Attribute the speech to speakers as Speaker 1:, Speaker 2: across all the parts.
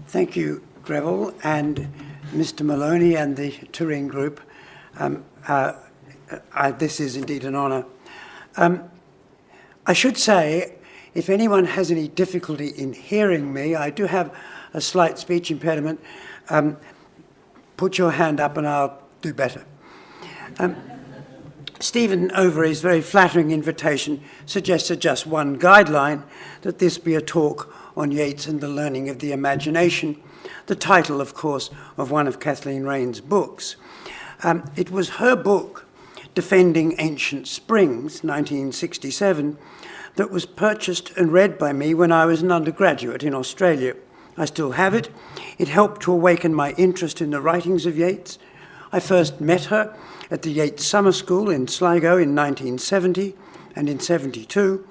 Speaker 1: Thank you, Greville, and Mr. Maloney and the touring group. This is indeed an honour. I should say, if anyone has any difficulty in hearing me, I do have a slight speech impediment. Put your hand up and I'll do better. Stephen Overy's very flattering invitation suggested just one guideline, that this be a talk on Yeats and the learning of the imagination, the title, of course, of one of Kathleen Rain's books. It was her book, Defending Ancient Springs, 1967, that was purchased and read by me when I was an undergraduate in Australia. I still have it. It helped to awaken my interest in the writings of Yeats. I first met her at the Yeats Summer School in Sligo in 1970 and in 72,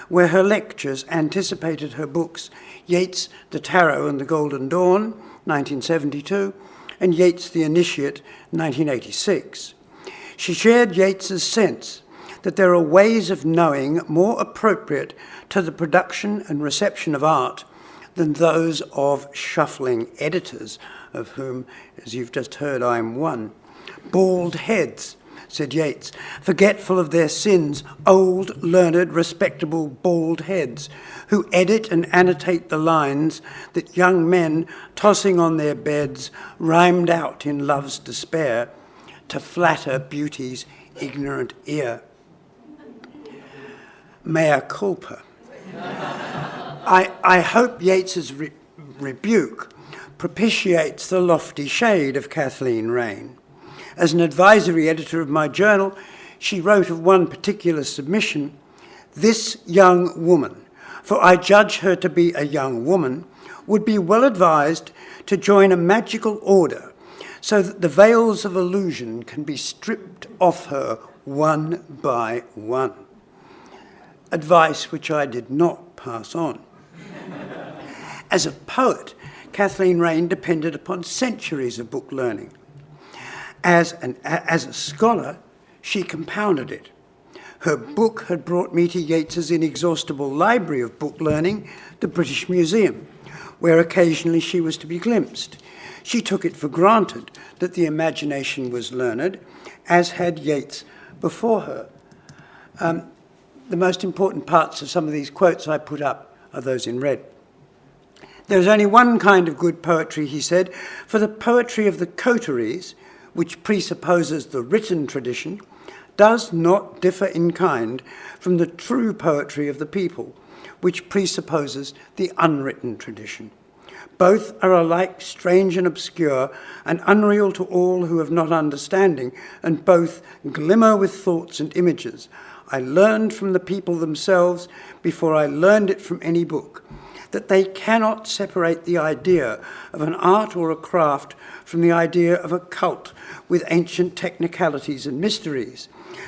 Speaker 1: where her lectures anticipated her books Yeats, The Tarot and the Golden Dawn, 1972, and Yeats, The Initiate, 1986. She shared Yeats's sense that there are ways of knowing more appropriate to the production and reception of art than those of shuffling editors, of whom, as you've just heard, I am one. Bald heads, said Yeats, forgetful of their sins, old, learned, respectable bald heads, who edit and annotate the lines that young men, tossing on their beds, rhymed out in love's despair, to flatter beauty's ignorant ear. Mea culpa. I hope Yeats's rebuke propitiates the lofty shade of Kathleen Rain. As an advisory editor of my journal, she wrote of one particular submission, "This young woman, for I judge her to be a young woman, would be well advised to join a magical order so that the veils of illusion can be stripped off her one by one." Advice which I did not pass on. As a poet, Kathleen Rain depended upon centuries of book learning. As a scholar, she compounded it. Her book had brought me to Yeats's inexhaustible library of book learning, the British Museum, where occasionally she was to be glimpsed. She took it for granted that the imagination was learned, as had Yeats before her. The most important parts of some of these quotes I put up are those in red. "There is only one kind of good poetry," he said, "for the poetry of the coteries, which presupposes the written tradition, does not differ in kind from the true poetry of the people, which presupposes the unwritten tradition. Both are alike strange and obscure and unreal to all who have not understanding, and both glimmer with thoughts and images. I learned from the people themselves, before I learned it from any book, that they cannot separate the idea of an art or a craft from the idea of a cult with ancient technicalities and mysteries.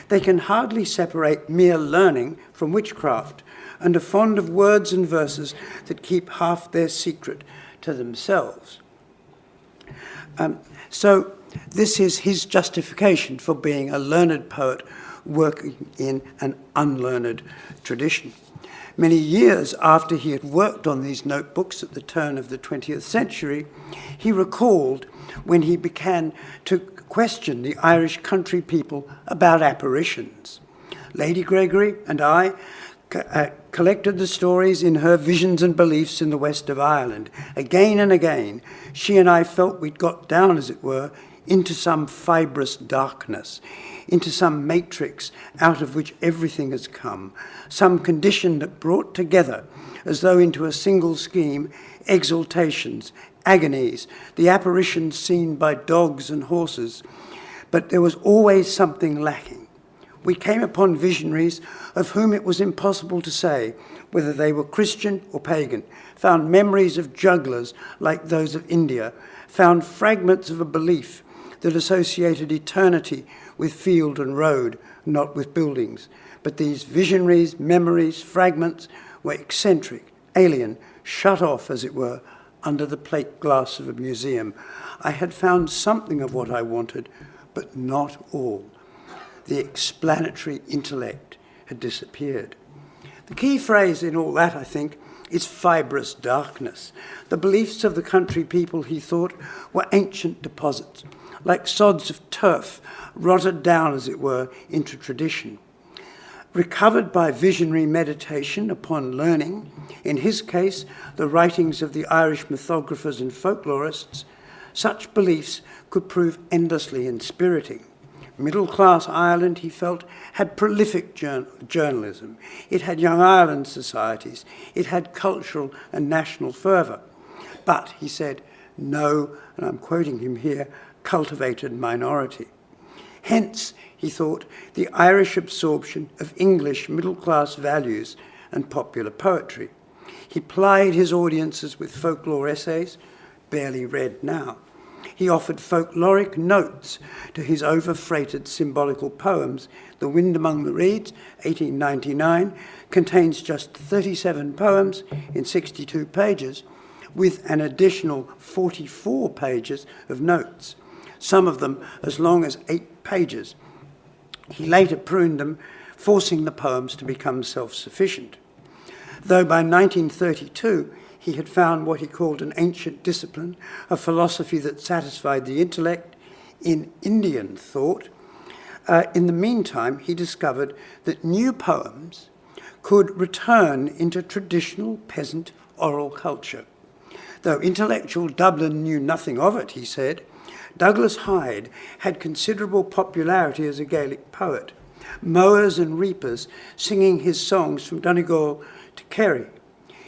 Speaker 1: They can hardly separate mere learning from witchcraft, and are fond of words and verses that keep half their secret to themselves." So this is his justification for being a learned poet working in an unlearned tradition. Many years after he had worked on these notebooks at the turn of the 20th century, he recalled when he began to question the Irish country people about apparitions. "Lady Gregory and I collected the stories in her Visions and Beliefs in the West of Ireland. Again and again, she and I felt we'd got down, as it were, into some fibrous darkness, into some matrix out of which everything has come, some condition that brought together, as though into a single scheme, exaltations, agonies, the apparitions seen by dogs and horses. But there was always something lacking. We came upon visionaries of whom it was impossible to say whether they were Christian or pagan, found memories of jugglers like those of India, found fragments of a belief that associated eternity with field and road, not with buildings. But these visionaries, memories, fragments were eccentric, alien, shut off, as it were, under the plate glass of a museum. I had found something of what I wanted, but not all. The explanatory intellect had disappeared." The key phrase in all that, I think, is fibrous darkness. The beliefs of the country people, he thought, were ancient deposits, like sods of turf, rotted down, as it were, into tradition. Recovered by visionary meditation upon learning, in his case, the writings of the Irish mythographers and folklorists, such beliefs could prove endlessly inspiriting. Middle-class Ireland, he felt, had prolific journalism. It had Young Ireland societies. It had cultural and national fervour. But, he said, no, and I'm quoting him here, cultivated minority. Hence, he thought, the Irish absorption of English middle-class values and popular poetry. He plied his audiences with folklore essays, barely read now. He offered folkloric notes to his over-freighted symbolical poems. The Wind Among the Reeds, 1899, contains just 37 poems in 62 pages, with an additional 44 pages of notes, some of them as long as 8 pages. He later pruned them, forcing the poems to become self-sufficient. Though by 1932, he had found what he called an ancient discipline, a philosophy that satisfied the intellect in Indian thought. In the meantime, he discovered that new poems could return into traditional peasant oral culture. Though intellectual Dublin knew nothing of it, he said, Douglas Hyde had considerable popularity as a Gaelic poet, mowers and reapers singing his songs from Donegal to Kerry.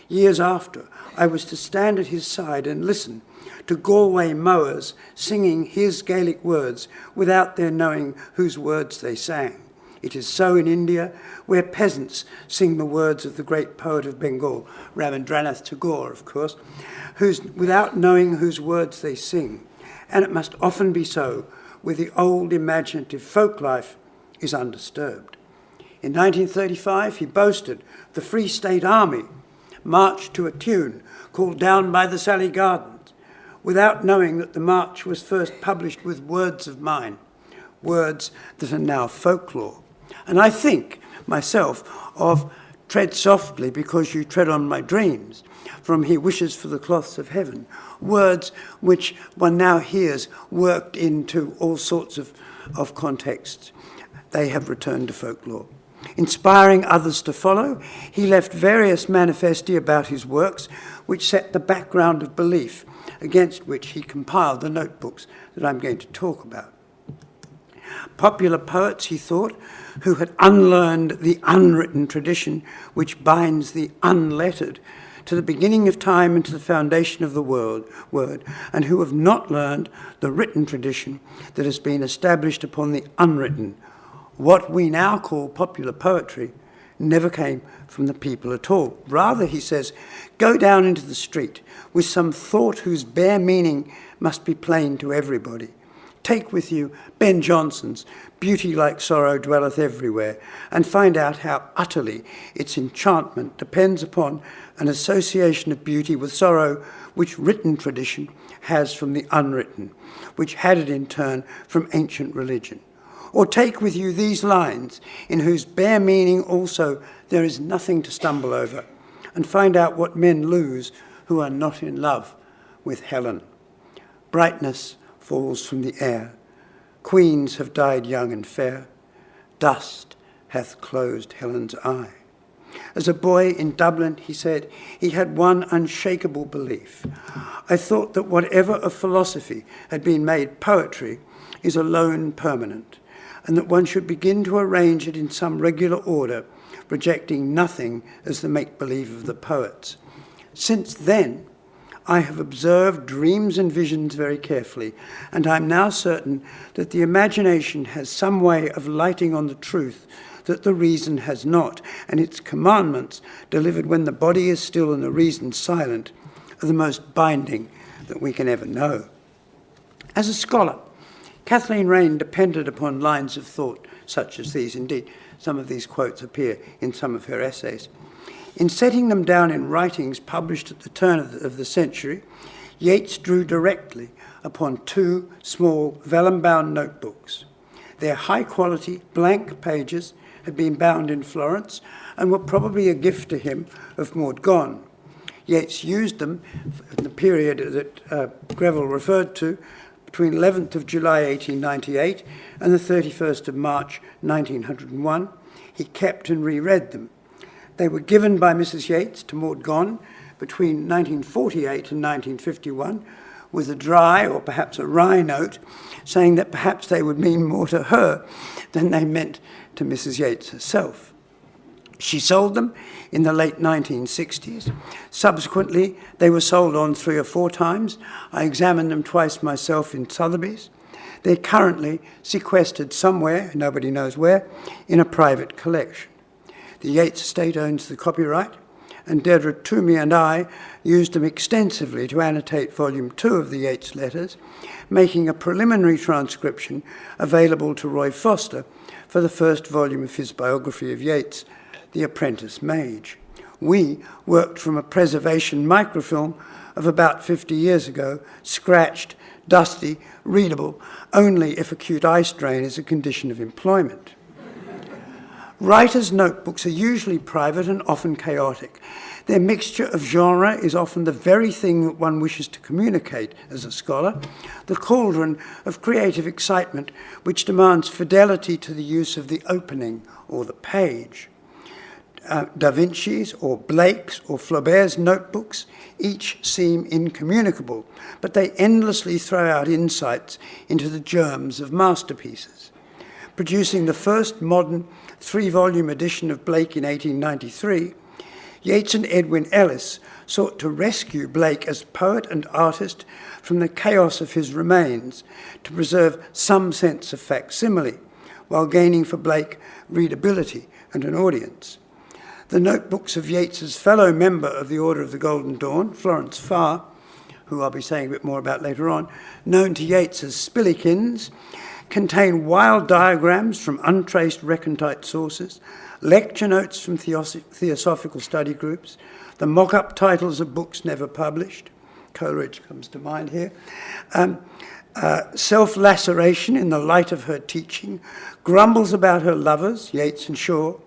Speaker 1: Years after, I was to stand at his side and listen to Galway mowers singing his Gaelic words without their knowing whose words they sang. It is so in India, where peasants sing the words of the great poet of Bengal, Rabindranath Tagore, of course, without knowing whose words they sing. And it must often be so where the old imaginative folk life is undisturbed. In 1935, he boasted the Free State Army marched to a tune called Down by the Sally Gardens, without knowing that the march was first published with words of mine, words that are now folklore. And I think, myself, of Tread Softly Because You Tread on My Dreams, from He Wishes for the Cloths of Heaven, words which one now hears worked into all sorts of contexts. They have returned to folklore. Inspiring others to follow, he left various manifesti about his works which set the background of belief against which he compiled the notebooks that I'm going to talk about. Popular poets, he thought, who had unlearned the unwritten tradition which binds the unlettered to the beginning of time and to the foundation of the word, and who have not learned the written tradition that has been established upon the unwritten. What we now call popular poetry never came from the people at all. Rather, he says, go down into the street with some thought whose bare meaning must be plain to everybody. Take with you Ben Jonson's Beauty Like Sorrow Dwelleth Everywhere, and find out how utterly its enchantment depends upon an association of beauty with sorrow which written tradition has from the unwritten, which had it in turn from ancient religion. Or take with you these lines, in whose bare meaning also there is nothing to stumble over, and find out what men lose who are not in love with Helen. Brightness falls from the air. Queens have died young and fair. Dust hath closed Helen's eye. As a boy in Dublin, he said, he had one unshakable belief. I thought that whatever of philosophy had been made poetry is alone permanent, and that one should begin to arrange it in some regular order, rejecting nothing as the make-believe of the poets. Since then, I have observed dreams and visions very carefully, and I am now certain that the imagination has some way of lighting on the truth that the reason has not, and its commandments, delivered when the body is still and the reason silent, are the most binding that we can ever know. As a scholar, Kathleen Raine depended upon lines of thought such as these. Indeed, some of these quotes appear in some of her essays. In setting them down in writings published at the turn of the century, Yeats drew directly upon two small vellum-bound notebooks. Their high-quality blank pages, had been bound in Florence and were probably a gift to him of Maud Gonne. Yeats used them in the period that Greville referred to, between 11th of July 1898 and the 31st of March 1901. He kept and reread them. They were given by Mrs. Yeats to Maud Gonne between 1948 and 1951 with a dry or perhaps a wry note saying that perhaps they would mean more to her than they meant to Mrs. Yeats herself. She sold them in the late 1960s. Subsequently, they were sold on 3 or 4 times. I examined them twice myself in Sotheby's. They're currently sequestered somewhere, nobody knows where, in a private collection. The Yeats estate owns the copyright, and Dedra Toomey and I used them extensively to annotate Volume 2 of the Yeats letters, making a preliminary transcription available to Roy Foster for the first volume of his biography of Yeats, The Apprentice Mage. We worked from a preservation microfilm of about 50 years ago, scratched, dusty, readable, only if acute eye strain is a condition of employment. Writers' notebooks are usually private and often chaotic. Their mixture of genre is often the very thing that one wishes to communicate as a scholar, the cauldron of creative excitement which demands fidelity to the use of the opening or the page. Da Vinci's or Blake's or Flaubert's notebooks each seem incommunicable, but they endlessly throw out insights into the germs of masterpieces. Producing the first modern 3-volume edition of Blake in 1893, Yeats and Edwin Ellis sought to rescue Blake as poet and artist from the chaos of his remains to preserve some sense of facsimile, while gaining for Blake readability and an audience. The notebooks of Yeats's fellow member of the Order of the Golden Dawn, Florence Farr, who I'll be saying a bit more about later on, known to Yeats as Spillikins, contain wild diagrams from untraced recondite sources, lecture notes from theosophical study groups, the mock-up titles of books never published, Coleridge comes to mind here, self-laceration in the light of her teaching, grumbles about her lovers, Yeats and Shaw,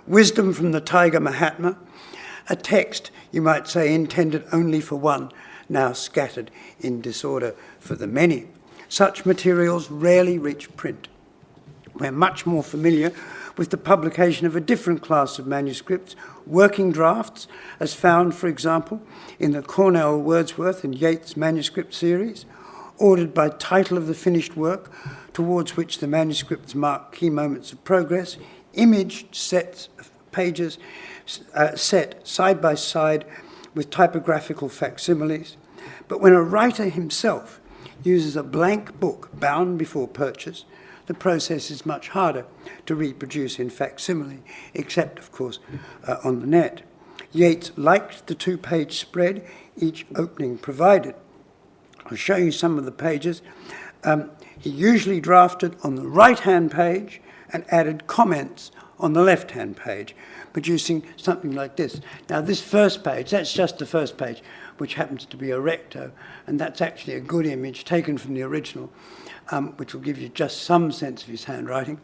Speaker 1: wisdom from the Tiger Mahatma, a text, you might say, intended only for one, now scattered in disorder for the many. Such materials rarely reach print. We're much more familiar with the publication of a different class of manuscripts, working drafts, as found, for example, in the Cornell, Wordsworth and Yeats manuscript series, ordered by title of the finished work, towards which the manuscripts mark key moments of progress, imaged sets of pages set side by side with typographical facsimiles. But when a writer himself uses a blank book bound before purchase, the process is much harder to reproduce in facsimile, except, of course, on the net. Yeats liked the 2-page spread each opening provided. I'll show you some of the pages. He usually drafted on the right-hand page and added comments on the left-hand page, producing something like this. Now, this first page, that's just the first page, which happens to be a recto, and that's actually a good image taken from the original, which will give you just some sense of his handwriting.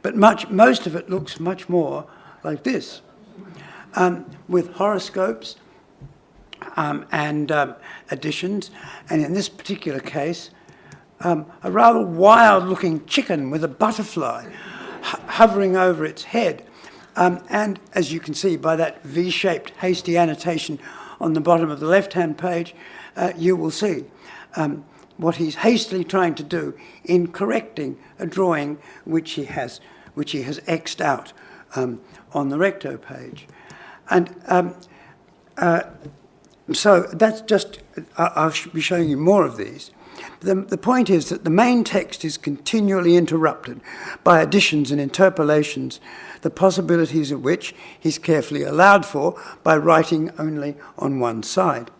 Speaker 1: But most of it looks much more like this, with horoscopes and additions, and in this particular case, a rather wild-looking chicken with a butterfly hovering over its head. And as you can see by that V-shaped hasty annotation on the bottom of the left-hand page, you will see what he's hastily trying to do in correcting a drawing which he has X'd out on the recto page. And so that's just, I'll be showing you more of these. The point is that the main text is continually interrupted by additions and interpolations, the possibilities of which he's carefully allowed for by writing only on one side,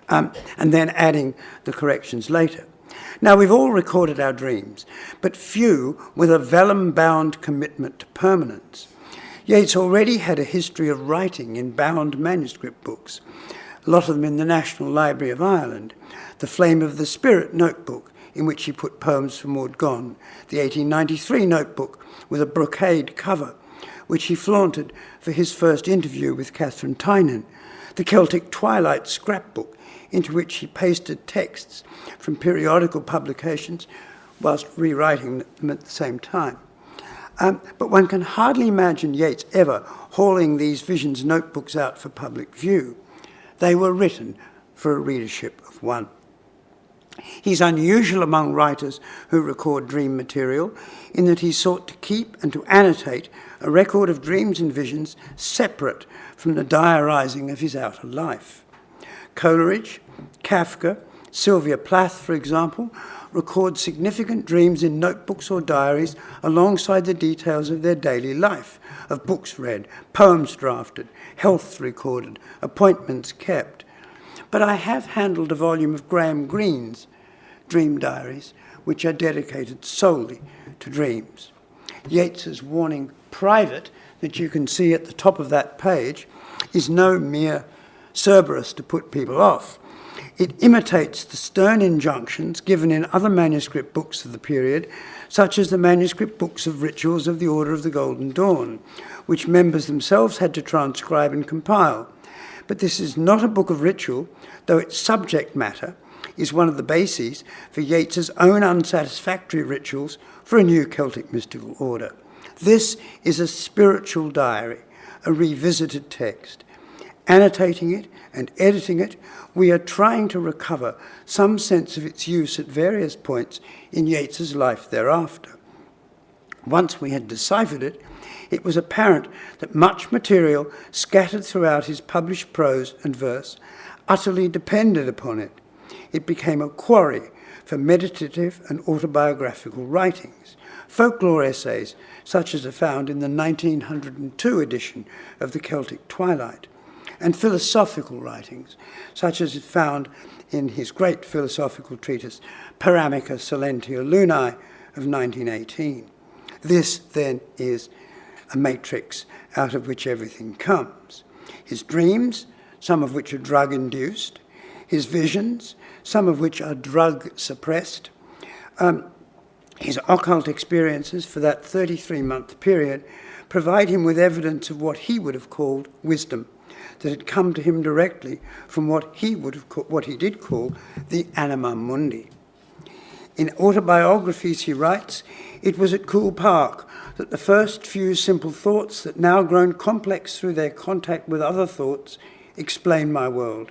Speaker 1: and then adding the corrections later. Now, we've all recorded our dreams, but few with a vellum-bound commitment to permanence. Yeats already had a history of writing in bound manuscript books, a lot of them in the National Library of Ireland. The Flame of the Spirit notebook in which he put poems for Maud Gonne, the 1893 notebook with a brocade cover, which he flaunted for his first interview with Catherine Tynan, the Celtic Twilight scrapbook, into which he pasted texts from periodical publications whilst rewriting them at the same time. But one can hardly imagine Yeats ever hauling these Visions notebooks out for public view. They were written for a readership of one. He's unusual among writers who record dream material in that he sought to keep and to annotate a record of dreams and visions separate from the diarising of his outer life. Coleridge, Kafka, Sylvia Plath, for example, record significant dreams in notebooks or diaries alongside the details of their daily life, of books read, poems drafted, health recorded, appointments kept. But I have handled a volume of Graham Greene's dream diaries, which are dedicated solely to dreams. Yeats's warning private, that you can see at the top of that page, is no mere Cerberus to put people off. It imitates the stern injunctions given in other manuscript books of the period, such as the manuscript books of rituals of the Order of the Golden Dawn, which members themselves had to transcribe and compile. But this is not a book of ritual, though its subject matter is one of the bases for Yeats's own unsatisfactory rituals for a new Celtic mystical order. This is a spiritual diary, a revisited text. Annotating it and editing it, we are trying to recover some sense of its use at various points in Yeats's life thereafter. Once we had deciphered it, it was apparent that much material scattered throughout his published prose and verse utterly depended upon it. It became a quarry for meditative and autobiographical writings, folklore essays such as are found in the 1902 edition of the Celtic Twilight, and philosophical writings, such as is found in his great philosophical treatise, Paramica Silentia Lunae of 1918. This, then, is a matrix out of which everything comes. His dreams, some of which are drug-induced, his visions, some of which are drug-suppressed, his occult experiences for that 33-month period provide him with evidence of what he would have called wisdom, that had come to him directly from what he did call the anima mundi. In autobiographies he writes, "It was at Coole Park that the first few simple thoughts that now grown complex through their contact with other thoughts explain my world,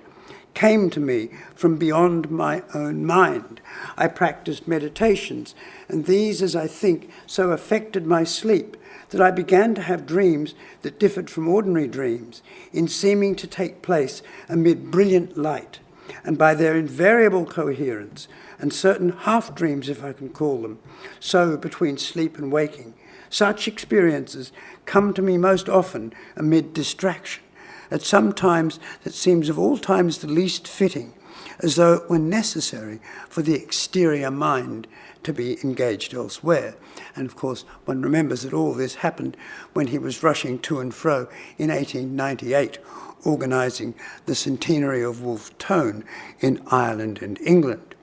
Speaker 1: came to me from beyond my own mind. I practiced meditations, and these, as I think, so affected my sleep that I began to have dreams that differed from ordinary dreams in seeming to take place amid brilliant light, and by their invariable coherence, and certain half-dreams, if I can call them, so between sleep and waking, such experiences come to me most often amid distraction, at some times that seems of all times the least fitting, as though it were necessary for the exterior mind to be engaged elsewhere." And of course, one remembers that all this happened when he was rushing to and fro in 1898, organising the centenary of Wolfe Tone in Ireland and England.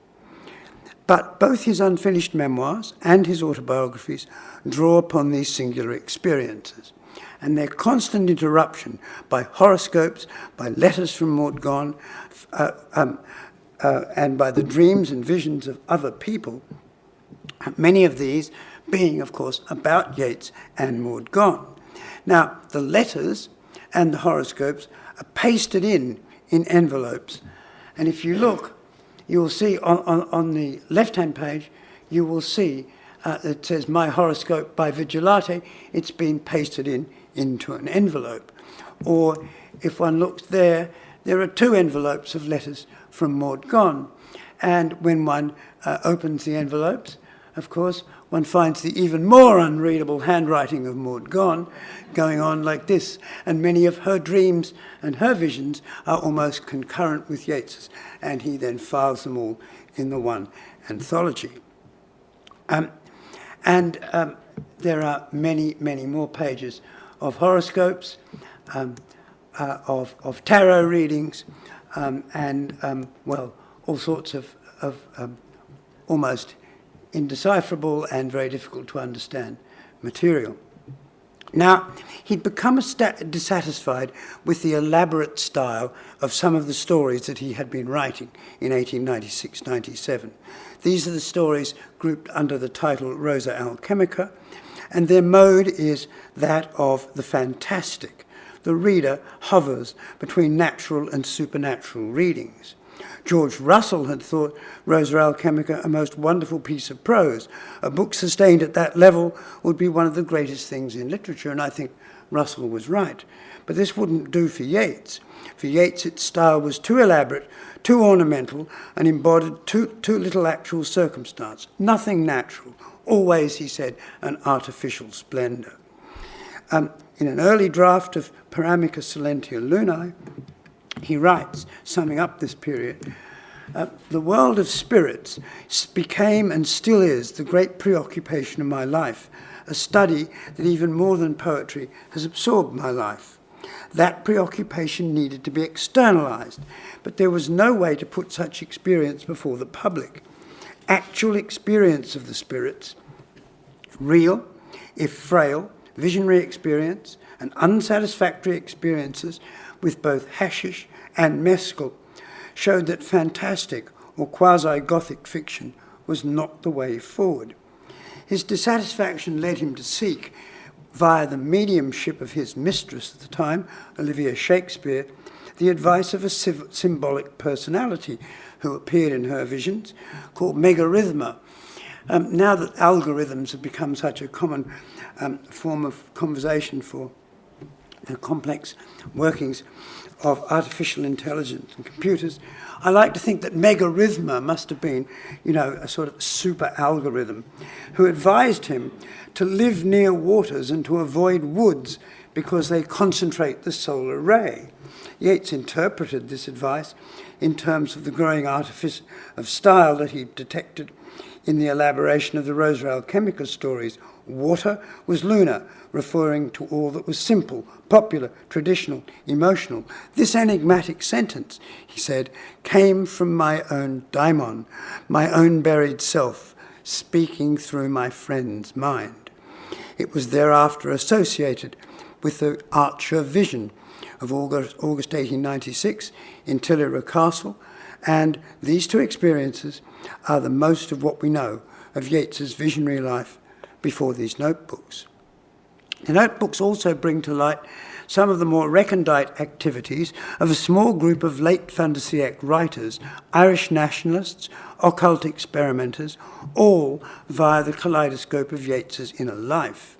Speaker 1: But both his unfinished memoirs and his autobiographies draw upon these singular experiences, and their constant interruption by horoscopes, by letters from Maud Gonne, and by the dreams and visions of other people, many of these being, of course, about Yeats and Maud Gonne. Now, the letters and the horoscopes are pasted in envelopes, and if you look, you will see on the left-hand page, you will see it says "My Horoscope by Vigilate." It's been pasted into an envelope. Or if one looks there are two envelopes of letters from Maud Gonne. And when one opens the envelopes, of course, one finds the even more unreadable handwriting of Maud Gonne going on like this. And many of her dreams and her visions are almost concurrent with Yeats's, and he then files them all in the one anthology. There are many, many more pages of horoscopes, of tarot readings, all sorts of almost indecipherable and very difficult to understand material. Now, he'd become dissatisfied with the elaborate style of some of the stories that he had been writing in 1896-97. These are the stories grouped under the title Rosa and Chemica, and their mode is that of the fantastic. The reader hovers between natural and supernatural readings. George Russell had thought Rosa and Chemica a most wonderful piece of prose. A book sustained at that level would be one of the greatest things in literature, and I think Russell was right. But this wouldn't do for Yeats. For Yeats, its style was too elaborate, too ornamental, and embodied too little actual circumstance. Nothing natural. Always, he said, an artificial splendour. In an early draft of Paramica Silentia Lunae, he writes, summing up this period, the world of spirits became and still is the great preoccupation of my life, a study that even more than poetry has absorbed my life. That preoccupation needed to be externalized, but there was no way to put such experience before the public. Actual experience of the spirits, real, if frail, visionary experience, and unsatisfactory experiences with both hashish and mescal, showed that fantastic or quasi-Gothic fiction was not the way forward. His dissatisfaction led him to seek, via the mediumship of his mistress at the time, Olivia Shakespeare, the advice of a symbolic personality who appeared in her visions, called Megarithma. Now that algorithms have become such a common form of conversation for the complex workings of artificial intelligence and computers, I like to think that Megarithma must have been, a sort of super algorithm who advised him to live near waters and to avoid woods because they concentrate the solar ray. Yeats interpreted this advice in terms of the growing artifice of style that he detected in the elaboration of the Rosa and Chemica stories. Water was lunar, referring to all that was simple, popular, traditional, emotional. This enigmatic sentence, he said, came from my own daimon, my own buried self, speaking through my friend's mind. It was thereafter associated with the Archer vision of August 1896 in Tillera Castle, and these two experiences are the most of what we know of Yeats's visionary life before these notebooks. The notebooks also bring to light some of the more recondite activities of a small group of late fin de siècle writers, Irish nationalists, occult experimenters, all via the kaleidoscope of Yeats's inner life.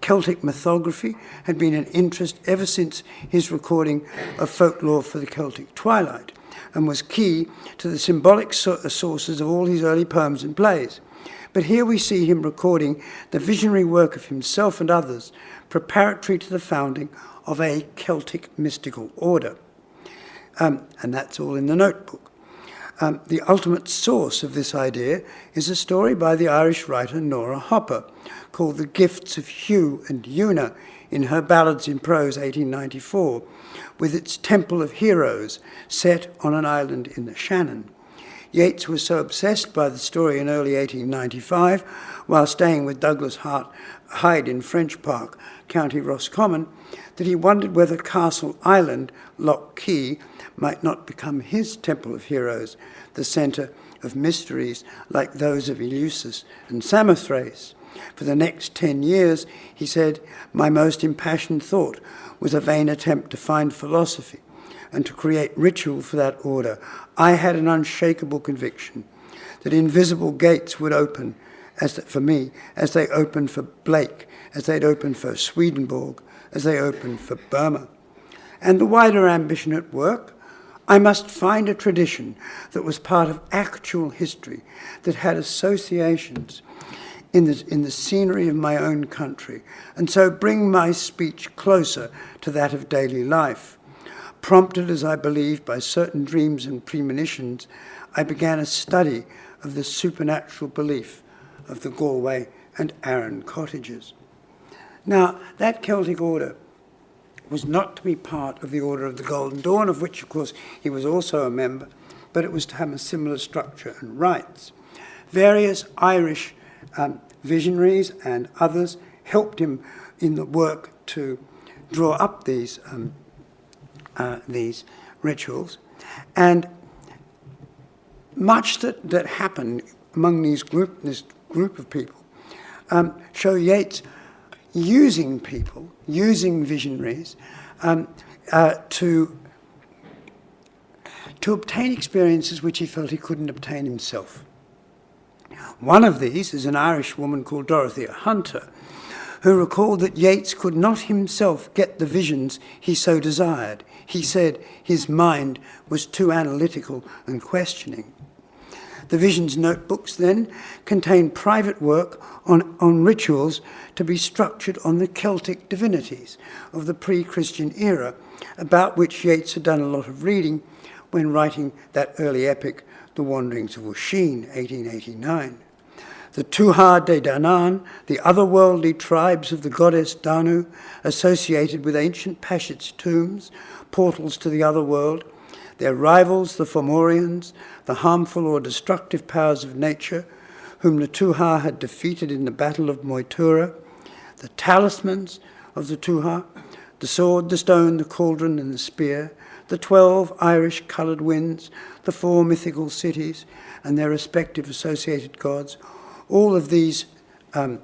Speaker 1: Celtic mythography had been an interest ever since his recording of folklore for the Celtic Twilight, and was key to the symbolic sources of all his early poems and plays. But here we see him recording the visionary work of himself and others, preparatory to the founding of a Celtic mystical order. And that's all in the notebook. The ultimate source of this idea is a story by the Irish writer Nora Hopper, called The Gifts of Hugh and Una, in her Ballads in Prose 1894, with its Temple of Heroes set on an island in the Shannon. Yeats was so obsessed by the story in early 1895, while staying with Douglas Hyde in French Park, County Roscommon, that he wondered whether Castle Island, Loch Key, might not become his Temple of Heroes, the centre of mysteries like those of Eleusis and Samothrace. For the next 10 years, he said, my most impassioned thought was a vain attempt to find philosophy and to create ritual for that order. I had an unshakable conviction that invisible gates would open for me, as they opened for Blake, as they'd opened for Swedenborg, as they opened for Burma. And the wider ambition at work, I must find a tradition that was part of actual history, that had associations in the scenery of my own country, and so bring my speech closer to that of daily life. Prompted, as I believe, by certain dreams and premonitions, I began a study of the supernatural belief of the Galway and Arran cottages. Now, that Celtic order was not to be part of the Order of the Golden Dawn, of which, of course, he was also a member, but it was to have a similar structure and rites. Various Irish visionaries and others helped him in the work to draw up these rituals. And much that happened among this group of people show Yeats using people, using visionaries to obtain experiences which he felt he couldn't obtain himself. One of these is an Irish woman called Dorothea Hunter, who recalled that Yeats could not himself get the visions he so desired. He said his mind was too analytical and questioning. The Visions notebooks then contain private work on rituals to be structured on the Celtic divinities of the pre-Christian era, about which Yeats had done a lot of reading when writing that early epic, The Wanderings of Usheen, 1889. The Tuatha De Danann, the otherworldly tribes of the goddess Danu, associated with ancient Pashits tombs, portals to the other world, their rivals, the Fomorians, the harmful or destructive powers of nature, whom the Tuatha had defeated in the Battle of Moytura, the talismans of the Tuatha, the sword, the stone, the cauldron, and the spear, the 12 Irish coloured winds, the 4 mythical cities, and their respective associated gods. All of these, all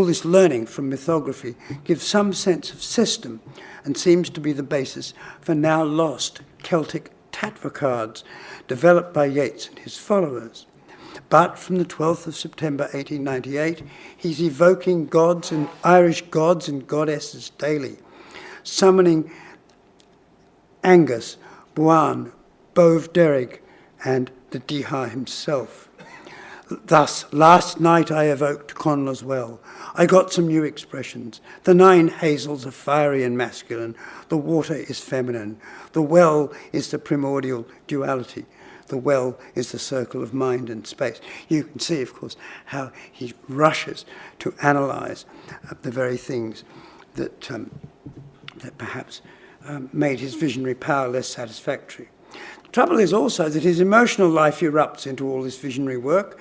Speaker 1: this learning from mythography gives some sense of system and seems to be the basis for now lost Celtic tatva cards developed by Yeats and his followers. But from the 12th of September 1898, he's evoking gods and Irish gods and goddesses daily, summoning Angus, Buan, Bove Derrig, and the Diha himself. Thus, last night I evoked Conla's well. I got some new expressions. The 9 hazels are fiery and masculine. The water is feminine. The well is the primordial duality. The well is the circle of mind and space. You can see, of course, how he rushes to analyse the very things that, that perhaps made his visionary power less satisfactory. The trouble is also that his emotional life erupts into all this visionary work,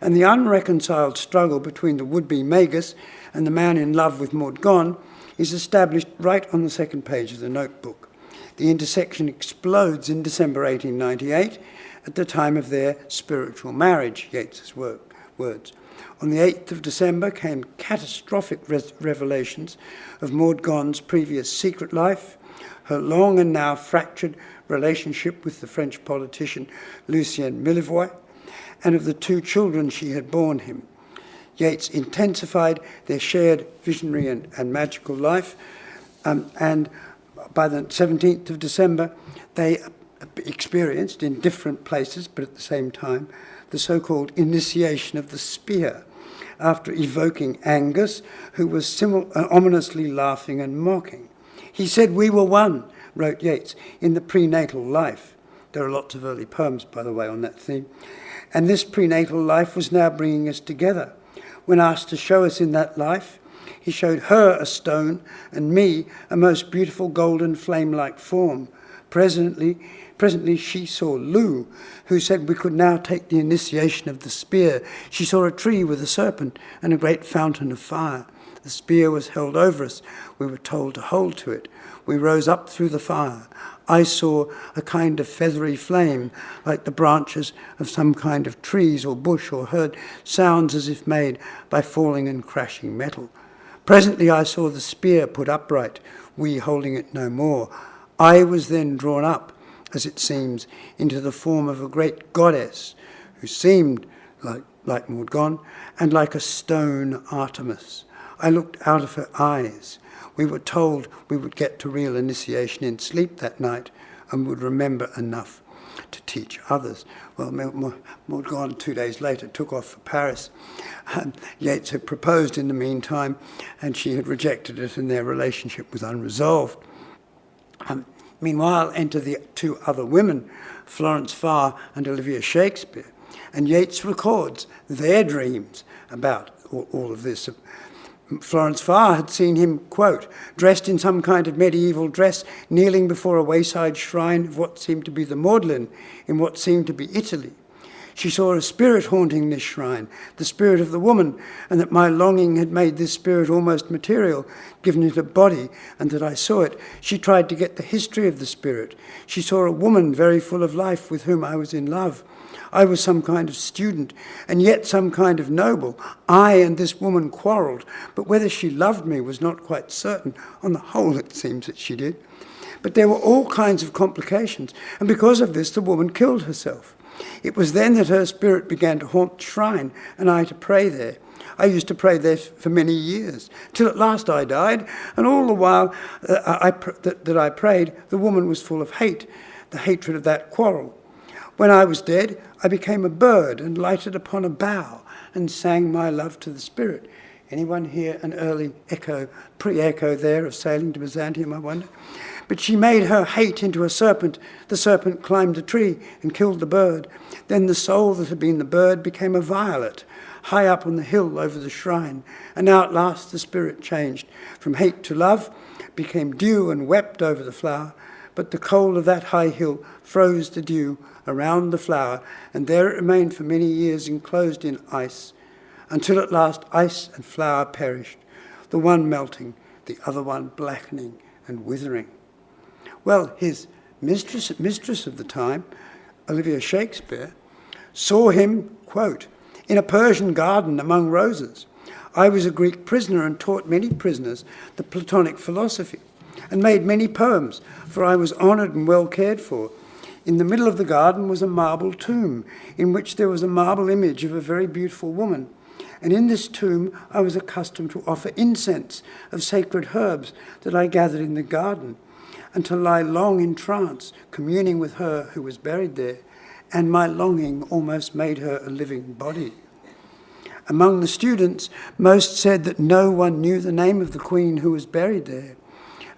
Speaker 1: and the unreconciled struggle between the would-be Magus and the man in love with Maud Gonne is established right on the second page of the notebook. The intersection explodes in December 1898 at the time of their spiritual marriage, Yeats's words. On the 8th of December came catastrophic revelations of Maud Gonne's previous secret life, her long and now fractured relationship with the French politician Lucien Millevoye, and of the 2 children she had borne him. Yeats intensified their shared visionary and magical life, and by the 17th of December, they experienced in different places, but at the same time, the so-called initiation of the spear, after evoking Angus, who was ominously laughing and mocking. He said, "We were one," wrote Yeats, in the prenatal life. There are lots of early poems, by the way, on that theme. And this prenatal life was now bringing us together. When asked to show us in that life, he showed her a stone and me a most beautiful golden flame-like form. Presently she saw Lou, who said we could now take the initiation of the spear. She saw a tree with a serpent and a great fountain of fire. The spear was held over us. We were told to hold to it. We rose up through the fire. I saw a kind of feathery flame, like the branches of some kind of trees or bush, or heard sounds as if made by falling and crashing metal. Presently I saw the spear put upright, we holding it no more. I was then drawn up, as it seems, into the form of a great goddess, who seemed like Maud Gonne, and like a stone Artemis. I looked out of her eyes. We were told we would get to real initiation in sleep that night and would remember enough to teach others. Well, Maud Gonne 2 days later took off for Paris. Yeats had proposed in the meantime, and she had rejected it, and their relationship was unresolved. Meanwhile, enter the 2 other women, Florence Farr and Olivia Shakespeare, and Yeats records their dreams about all of this. Florence Farr had seen him, quote, dressed in some kind of medieval dress, kneeling before a wayside shrine of what seemed to be the Magdalene in what seemed to be Italy. She saw a spirit haunting this shrine, the spirit of the woman, and that my longing had made this spirit almost material, given it a body, and that I saw it. She tried to get the history of the spirit. She saw a woman very full of life with whom I was in love. I was some kind of student, and yet some kind of noble. I and this woman quarrelled, but whether she loved me was not quite certain. On the whole, it seems that she did. But there were all kinds of complications, and because of this, the woman killed herself. It was then that her spirit began to haunt the shrine, and I to pray there. I used to pray there for many years, till at last I died, and all the while that I prayed, the woman was full of hate, the hatred of that quarrel. When I was dead, I became a bird and lighted upon a bough and sang my love to the spirit. Anyone hear an early echo, pre-echo there of Sailing to Byzantium, I wonder? But she made her hate into a serpent. The serpent climbed a tree and killed the bird. Then the soul that had been the bird became a violet, high up on the hill over the shrine. And now at last the spirit changed. From hate to love, became dew and wept over the flower. But the cold of that high hill froze the dew around the flower, and there it remained for many years enclosed in ice, until at last ice and flower perished, the one melting, the other one blackening and withering. Well, his mistress of the time, Olivia Shakespeare, saw him, quote, in a Persian garden among roses. I was a Greek prisoner and taught many prisoners the Platonic philosophy and made many poems, for I was honoured and well cared for. In the middle of the garden was a marble tomb, in which there was a marble image of a very beautiful woman. And in this tomb I was accustomed to offer incense of sacred herbs that I gathered in the garden, and to lie long in trance, communing with her who was buried there, and my longing almost made her a living body. Among the students, most said that no one knew the name of the queen who was buried there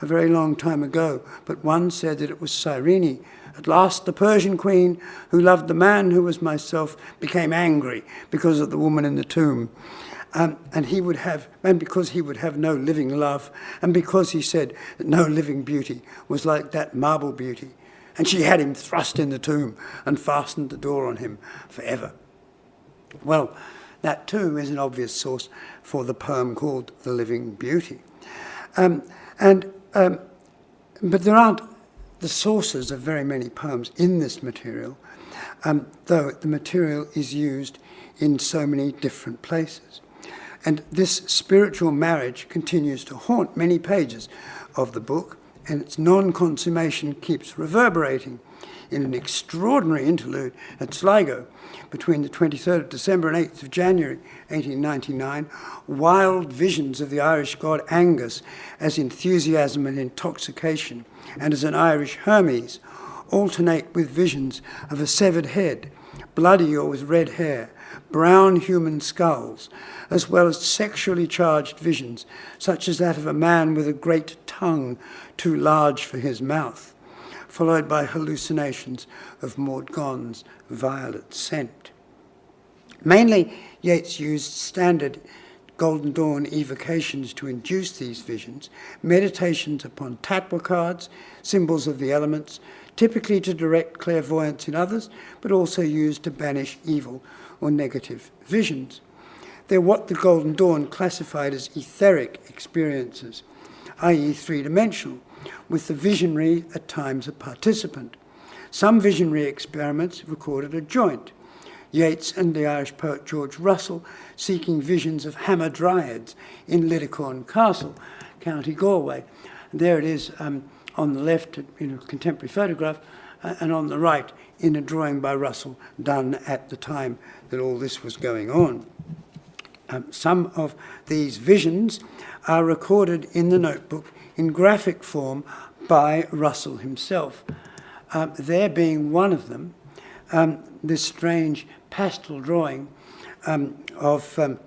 Speaker 1: a very long time ago, but one said that it was Cyrene. At last the Persian queen, who loved the man who was myself, became angry because of the woman in the tomb. And because he would have no living love, and because he said that no living beauty was like that marble beauty. And she had him thrust in the tomb and fastened the door on him forever. Well, that too is an obvious source for the poem called The Living Beauty. But there aren't the sources of very many poems in this material, though the material is used in so many different places. And this spiritual marriage continues to haunt many pages of the book, and its non-consummation keeps reverberating in an extraordinary interlude at Sligo between the 23rd of December and 8th of January 1899. Wild visions of the Irish god Angus as enthusiasm and intoxication, and as an Irish Hermes, alternate with visions of a severed head, bloody or with red hair, brown human skulls, as well as sexually charged visions, such as that of a man with a great tongue too large for his mouth, followed by hallucinations of Maud Gonne's violet scent. Mainly, Yeats used standard Golden Dawn evocations to induce these visions, meditations upon tatwa cards, symbols of the elements, typically to direct clairvoyance in others, but also used to banish evil or negative visions. They're what the Golden Dawn classified as etheric experiences, i.e. three-dimensional, with the visionary at times a participant. Some visionary experiments recorded a joint, Yeats and the Irish poet George Russell seeking visions of hamadryads in Liddicorn Castle, County Galway. And there it is on the left in a contemporary photograph, and on the right in a drawing by Russell done at the time that all this was going on. Some of these visions are recorded in the notebook in graphic form by Russell himself. There being one of them, this strange pastel drawing of an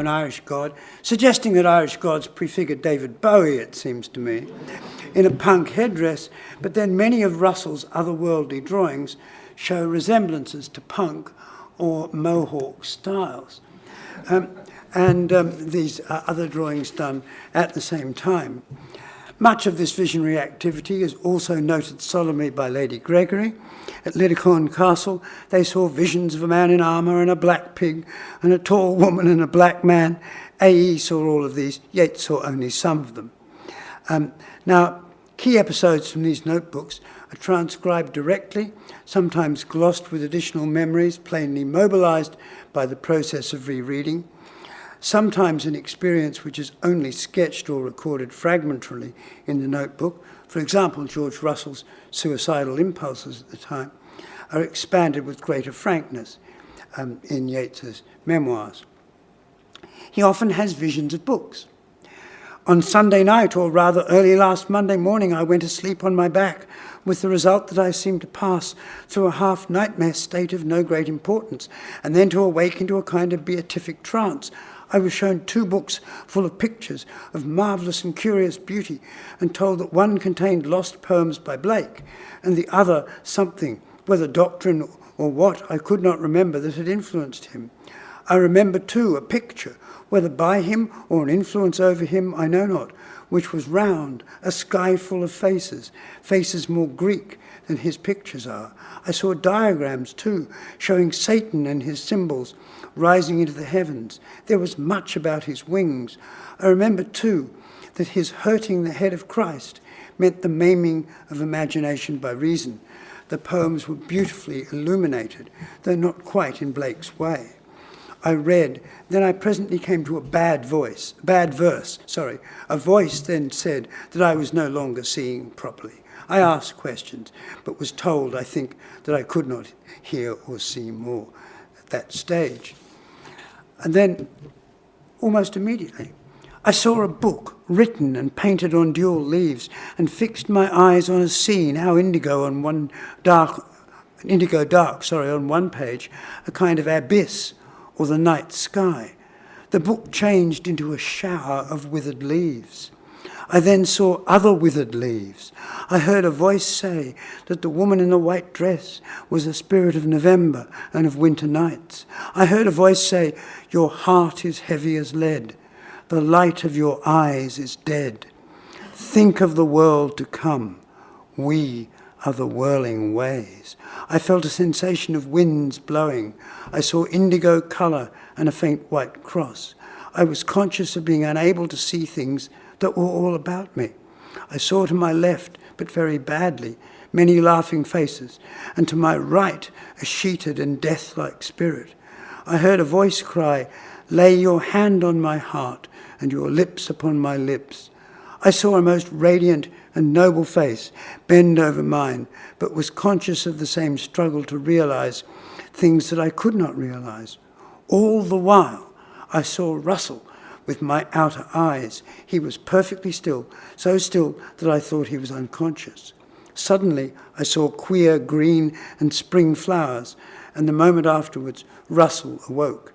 Speaker 1: Irish god, suggesting that Irish gods prefigured David Bowie, it seems to me, in a punk headdress, but then many of Russell's otherworldly drawings show resemblances to punk or Mohawk styles. And these are other drawings done at the same time. Much of this visionary activity is also noted solemnly by Lady Gregory. At Liddicombe Castle, they saw visions of a man in armour and a black pig and a tall woman and a black man. A.E. saw all of these, Yeats saw only some of them. Now, key episodes from these notebooks are transcribed directly, sometimes glossed with additional memories, plainly mobilised by the process of rereading, sometimes an experience which is only sketched or recorded fragmentarily in the notebook. For example, George Russell's suicidal impulses at the time are expanded with greater frankness in Yeats's memoirs. He often has visions of books. On Sunday night, or rather early last Monday morning, I went to sleep on my back, with the result that I seemed to pass through a half-nightmare state of no great importance, and then to awake into a kind of beatific trance. I was shown 2 books full of pictures of marvellous and curious beauty, and told that one contained lost poems by Blake, and the other something, whether doctrine or what, I could not remember, that had influenced him. I remember too a picture, whether by him or an influence over him, I know not, which was round, a sky full of faces, faces more Greek than his pictures are. I saw diagrams too, showing Satan and his symbols rising into the heavens. There was much about his wings. I remember too that his hurting the head of Christ meant the maiming of imagination by reason. The poems were beautifully illuminated, though not quite in Blake's way. I read, then I presently came to a bad verse. A voice then said that I was no longer seeing properly. I asked questions, but was told, I think, that I could not hear or see more at that stage. And then, almost immediately, I saw a book written and painted on dual leaves, and fixed my eyes on a scene, how indigo on one page, a kind of abyss, or the night sky. The book changed into a shower of withered leaves. I then saw other withered leaves. I heard a voice say that the woman in the white dress was a spirit of November and of winter nights. I heard a voice say, "Your heart is heavy as lead. The light of your eyes is dead. Think of the world to come. We are the whirling ways." I felt a sensation of winds blowing. I saw indigo colour and a faint white cross. I was conscious of being unable to see things that were all about me. I saw to my left, but very badly, many laughing faces, and to my right a sheeted and death-like spirit. I heard a voice cry, "Lay your hand on my heart and your lips upon my lips." I saw a most radiant and noble face bend over mine, but was conscious of the same struggle to realize things that I could not realize. All the while, I saw Russell with my outer eyes. He was perfectly still, so still that I thought he was unconscious. Suddenly, I saw queer green and spring flowers, and the moment afterwards, Russell awoke.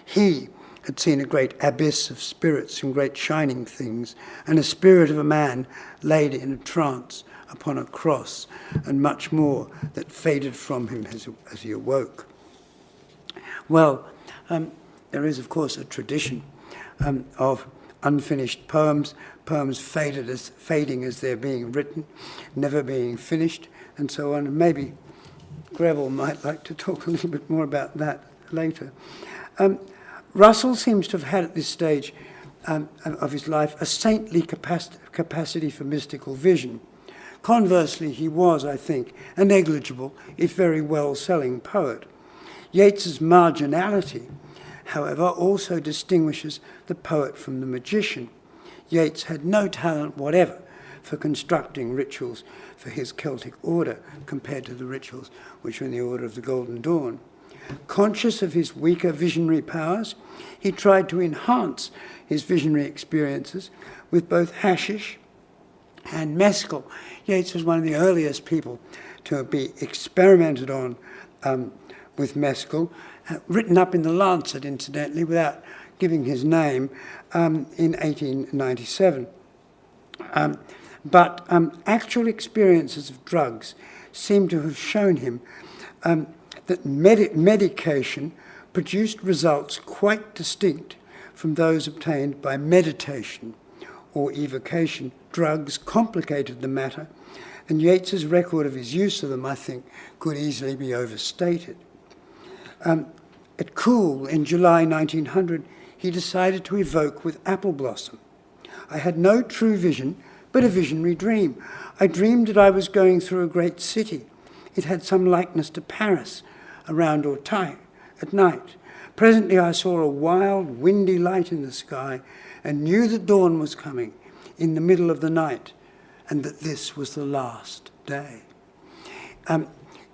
Speaker 1: He had seen a great abyss of spirits and great shining things, and a spirit of a man laid in a trance upon a cross, and much more that faded from him as he awoke. Well, there is, of course, a tradition of unfinished poems, poems fading as they're being written, never being finished, and so on. And maybe Greville might like to talk a little bit more about that later. Russell seems to have had at this stage of his life a saintly capacity for mystical vision. Conversely, he was, I think, a negligible, if very well-selling poet. Yeats's marginality, however, also distinguishes the poet from the magician. Yeats had no talent whatever for constructing rituals for his Celtic order compared to the rituals which were in the order of the Golden Dawn. Conscious of his weaker visionary powers, he tried to enhance his visionary experiences with both hashish and mescal. Yeats was one of the earliest people to be experimented on with mescal, written up in the Lancet, incidentally, without giving his name, in 1897. But actual experiences of drugs seem to have shown him that medication produced results quite distinct from those obtained by meditation or evocation drugs complicated the matter, and Yeats's record of his use of them, I think, could easily be overstated. At Gould in July 1900, he decided to evoke with apple blossom. I had no true vision, but a visionary dream. I dreamed that I was going through a great city. It had some likeness to Paris, around Auteuil, at night. Presently I saw a wild, windy light in the sky and knew that dawn was coming in the middle of the night and that this was the last day.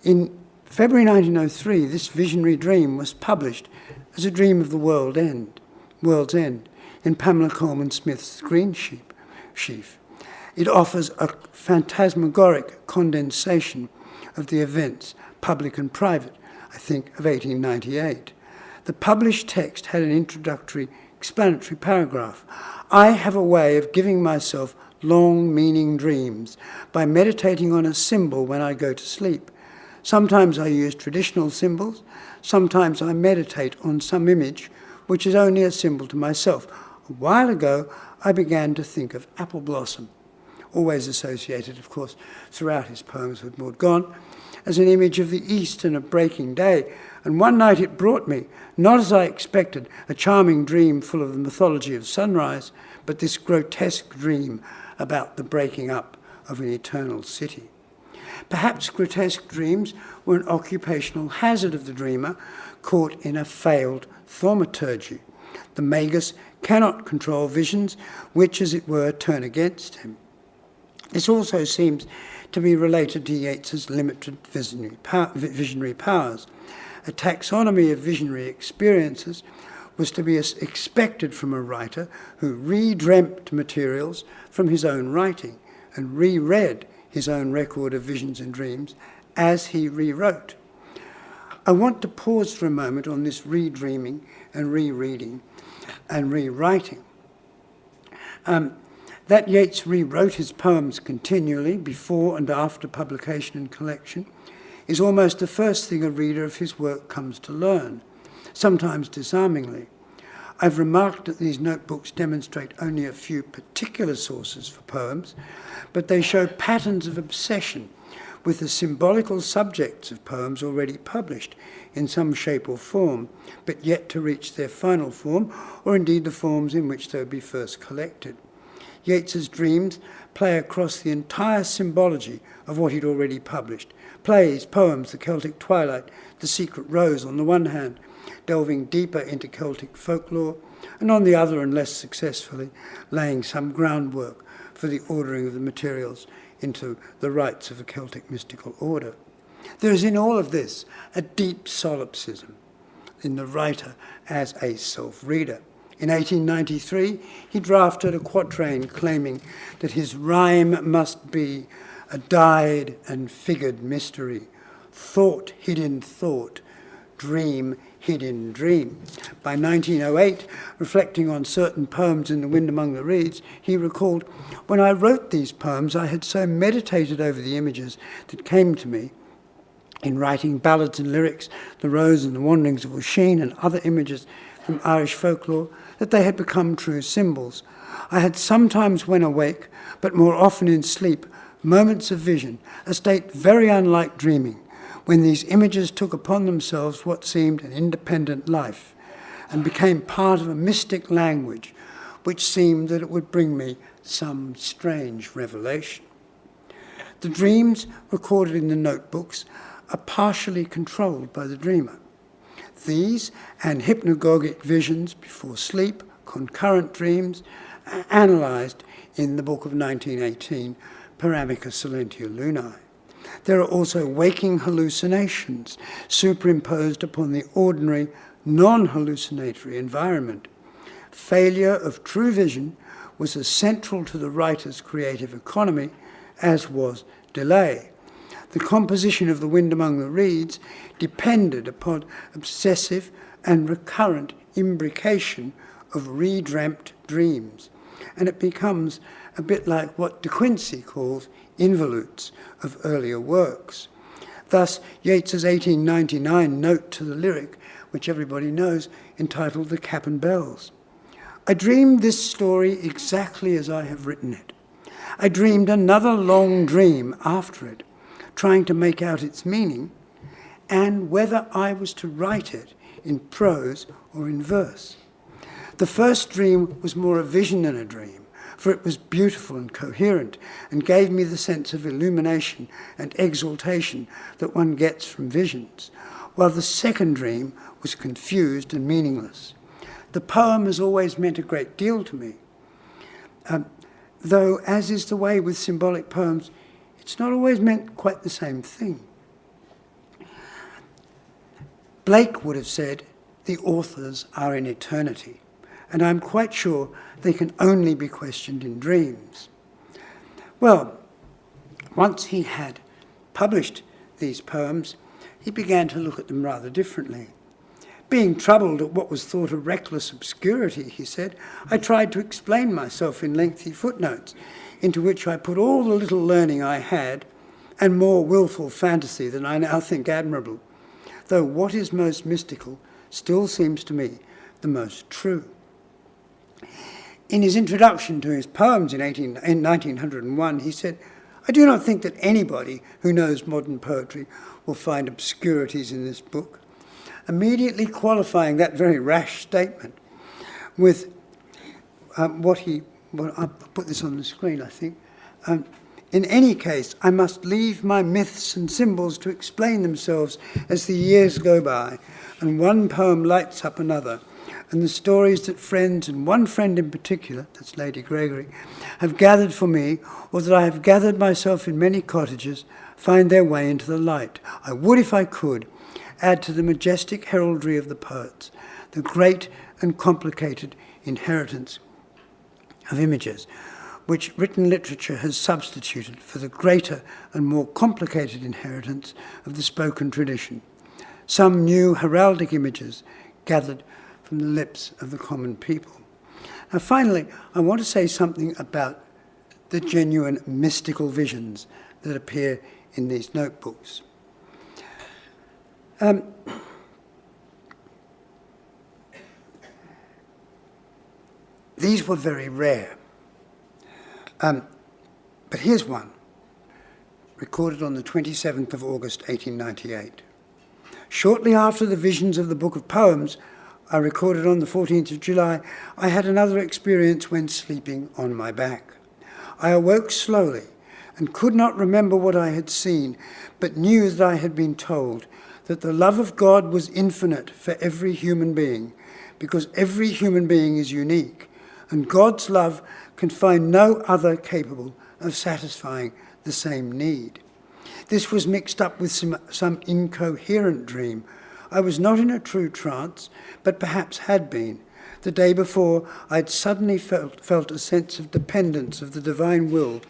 Speaker 1: In February 1903, this visionary dream was published as a dream of the world's end in Pamela Colman Smith's Green Sheaf. It offers a phantasmagoric condensation of the events, public and private, I think, of 1898. The published text had an introductory explanatory paragraph. I have a way of giving myself long, meaning dreams by meditating on a symbol when I go to sleep. Sometimes I use traditional symbols. Sometimes I meditate on some image which is only a symbol to myself. A while ago, I began to think of apple blossom, always associated, of course, throughout his poems with Maud Gonne, as an image of the East and a breaking day. And one night it brought me, not as I expected, a charming dream full of the mythology of sunrise, but this grotesque dream about the breaking up of an eternal city. Perhaps grotesque dreams were an occupational hazard of the dreamer, caught in a failed thaumaturgy. The magus cannot control visions which, as it were, turn against him. This also seems to be related to Yeats's limited visionary powers. A taxonomy of visionary experiences was to be expected from a writer who re-dreamt materials from his own writing and reread his own record of visions and dreams as he rewrote. I want to pause for a moment on this redreaming and rereading and rewriting. That Yeats rewrote his poems continually before and after publication and collection is almost the first thing a reader of his work comes to learn, sometimes disarmingly. I've remarked that these notebooks demonstrate only a few particular sources for poems, but they show patterns of obsession with the symbolical subjects of poems already published in some shape or form, but yet to reach their final form, or indeed the forms in which they would be first collected. Yeats's dreams play across the entire symbology of what he'd already published. Plays, poems, The Celtic Twilight, The Secret Rose on the one hand, delving deeper into Celtic folklore, and on the other and less successfully, laying some groundwork for the ordering of the materials into the rites of a Celtic mystical order. There is in all of this a deep solipsism in the writer as a self-reader. In 1893, he drafted a quatrain claiming that his rhyme must be a dyed and figured mystery, thought hid in thought, dream hid in dream. By 1908, reflecting on certain poems in The Wind Among the Reeds, he recalled, "When I wrote these poems, I had so meditated over the images that came to me in writing ballads and lyrics, The Rose and the Wanderings of Oisin and other images from Irish folklore, that they had become true symbols. I had sometimes when awake, but more often in sleep, moments of vision, a state very unlike dreaming, when these images took upon themselves what seemed an independent life and became part of a mystic language which seemed that it would bring me some strange revelation." The dreams recorded in the notebooks are partially controlled by the dreamer. These and hypnagogic visions before sleep, concurrent dreams, are analysed in the book of 1918, Per Amica Silentia Lunae. There are also waking hallucinations superimposed upon the ordinary, non-hallucinatory environment. Failure of true vision was as central to the writer's creative economy as was delay. The composition of The Wind Among the Reeds depended upon obsessive and recurrent imbrication of redreamt dreams, and it becomes a bit like what De Quincey calls involutes of earlier works. Thus, Yeats's 1899 note to the lyric, which everybody knows, entitled The Cap and Bells. "I dreamed this story exactly as I have written it. I dreamed another long dream after it, trying to make out its meaning and whether I was to write it in prose or in verse. The first dream was more a vision than a dream, for it was beautiful and coherent and gave me the sense of illumination and exaltation that one gets from visions, while the second dream was confused and meaningless. The poem has always meant a great deal to me, though, as is the way with symbolic poems, it's not always meant quite the same thing. Blake would have said, the authors are in eternity, and I'm quite sure they can only be questioned in dreams. Well, once he had published these poems, he began to look at them rather differently. Being troubled at what was thought a reckless obscurity, he said, I tried to explain myself in lengthy footnotes, into which I put all the little learning I had and more wilful fantasy than I now think admirable, though what is most mystical still seems to me the most true. In his introduction to his poems in 1901, he said, I do not think that anybody who knows modern poetry will find obscurities in this book, immediately qualifying that very rash statement with I'll put this on the screen, I think. In any case, I must leave my myths and symbols to explain themselves as the years go by, and one poem lights up another, and the stories that friends, and one friend in particular, that's Lady Gregory, have gathered for me, or that I have gathered myself in many cottages, find their way into the light. I would, if I could, add to the majestic heraldry of the poets, the great and complicated inheritance of images, which written literature has substituted for the greater and more complicated inheritance of the spoken tradition. Some new heraldic images gathered from the lips of the common people. Now finally, I want to say something about the genuine mystical visions that appear in these notebooks. These were very rare. But here's one, recorded on the 27th of August, 1898. Shortly after the visions of the Book of Poems I recorded on the 14th of July, I had another experience when sleeping on my back. I awoke slowly and could not remember what I had seen, but knew that I had been told that the love of God was infinite for every human being, because every human being is unique, and God's love can find no other capable of satisfying the same need. This was mixed up with some incoherent dream. I was not in a true trance, but perhaps had been. The day before, I had suddenly felt a sense of dependence of the divine will,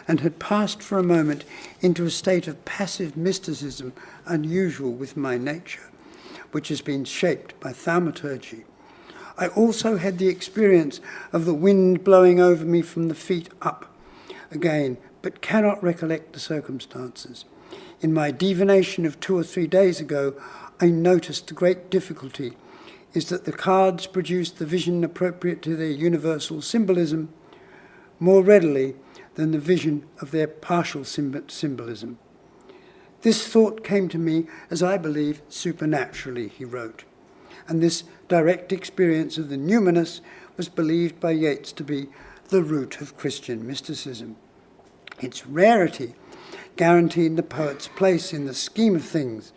Speaker 1: and had passed for a moment into a state of passive mysticism unusual with my nature, which has been shaped by thaumaturgy. I also had the experience of the wind blowing over me from the feet up again, but cannot recollect the circumstances. In my divination of 2 or 3 days ago, I noticed the great difficulty is that the cards produce the vision appropriate to their universal symbolism more readily than the vision of their partial symbolism. This thought came to me, as I believe, supernaturally, he wrote, and this direct experience of the numinous was believed by Yeats to be the root of Christian mysticism. Its rarity guaranteed the poet's place in the scheme of things,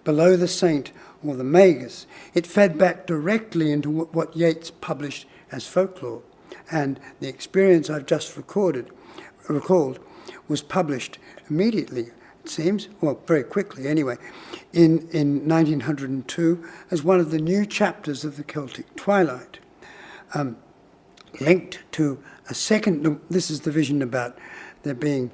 Speaker 1: below the saint or the magus. It fed back directly into what Yeats published as folklore, and the experience I've just recalled was published immediately, it seems, well, very quickly anyway, in 1902 as one of the new chapters of the Celtic Twilight, linked to a second, this is the vision about there being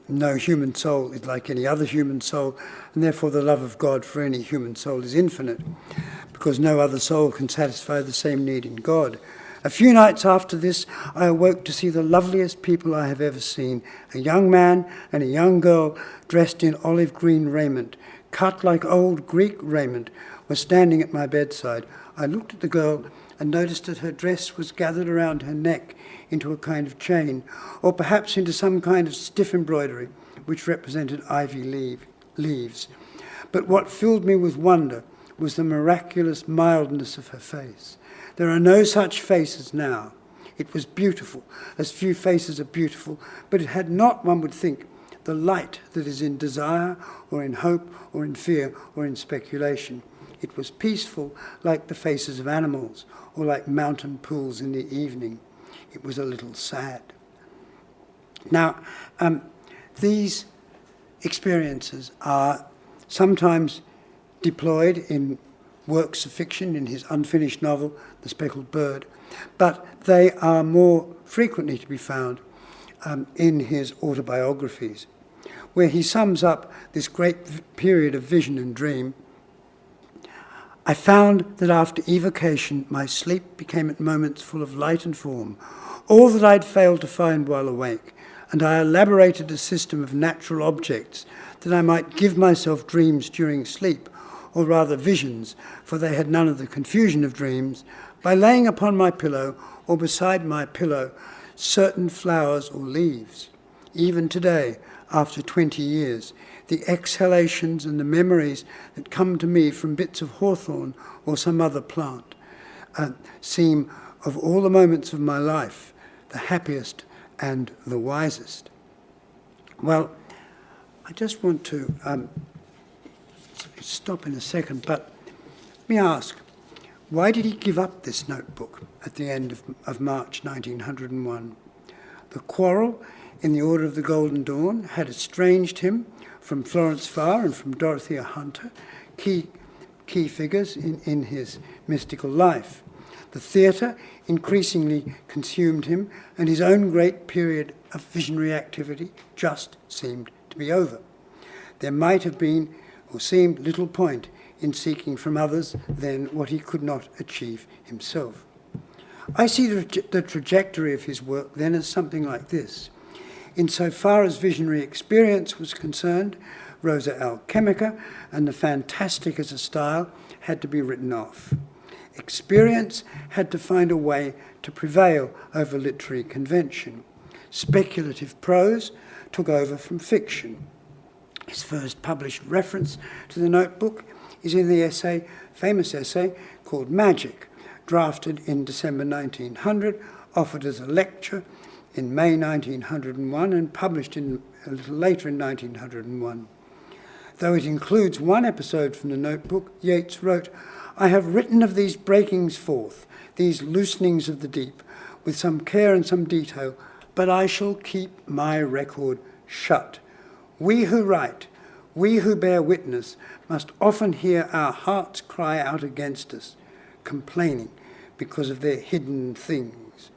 Speaker 1: no human soul is like any other human soul, and therefore the love of God for any human soul is infinite, because no other soul can satisfy the same need in God. A few nights after this, I awoke to see the loveliest people I have ever seen. A young man and a young girl dressed in olive green raiment, cut like old Greek raiment, were standing at my bedside. I looked at the girl and noticed that her dress was gathered around her neck into a kind of chain, or perhaps into some kind of stiff embroidery, which represented ivy leaves. But what filled me with wonder was the miraculous mildness of her face. There are no such faces now. It was beautiful, as few faces are beautiful, but it had not, one would think, the light that is in desire, or in hope, or in fear, or in speculation. It was peaceful, like the faces of animals, or like mountain pools in the evening. It was a little sad. Now, these experiences are sometimes deployed in works of fiction, in his unfinished novel, The Speckled Bird, but they are more frequently to be found in his autobiographies, where he sums up this great period of vision and dream. I found that after evocation, my sleep became at moments full of light and form, all that I'd failed to find while awake, and I elaborated a system of natural objects that I might give myself dreams during sleep, or rather visions, for they had none of the confusion of dreams, by laying upon my pillow or beside my pillow certain flowers or leaves. Even today, after 20 years, the exhalations and the memories that come to me from bits of hawthorn or some other plant seem, of all the moments of my life, the happiest and the wisest. Well, I just want to stop in a second, but let me ask, why did he give up this notebook at the end of March 1901? The quarrel in the Order of the Golden Dawn had estranged him from Florence Farr and from Dorothea Hunter, key figures in his mystical life. The theatre increasingly consumed him, and his own great period of visionary activity just seemed to be over. There might have been, or seemed, little point in seeking from others then what he could not achieve himself. I see the trajectory of his work then as something like this. Insofar as visionary experience was concerned, Rosa and Chemica and the fantastic as a style had to be written off. Experience had to find a way to prevail over literary convention. Speculative prose took over from fiction. His first published reference to the notebook is in the famous essay called Magic, drafted in December 1900, offered as a lecture in May 1901, and published a little later in 1901. Though it includes one episode from the notebook, Yeats wrote, "I have written of these breakings forth, these loosenings of the deep, with some care and some detail, but I shall keep my record shut. We who write, we who bear witness, must often hear our hearts cry out against us, complaining because of their hidden things."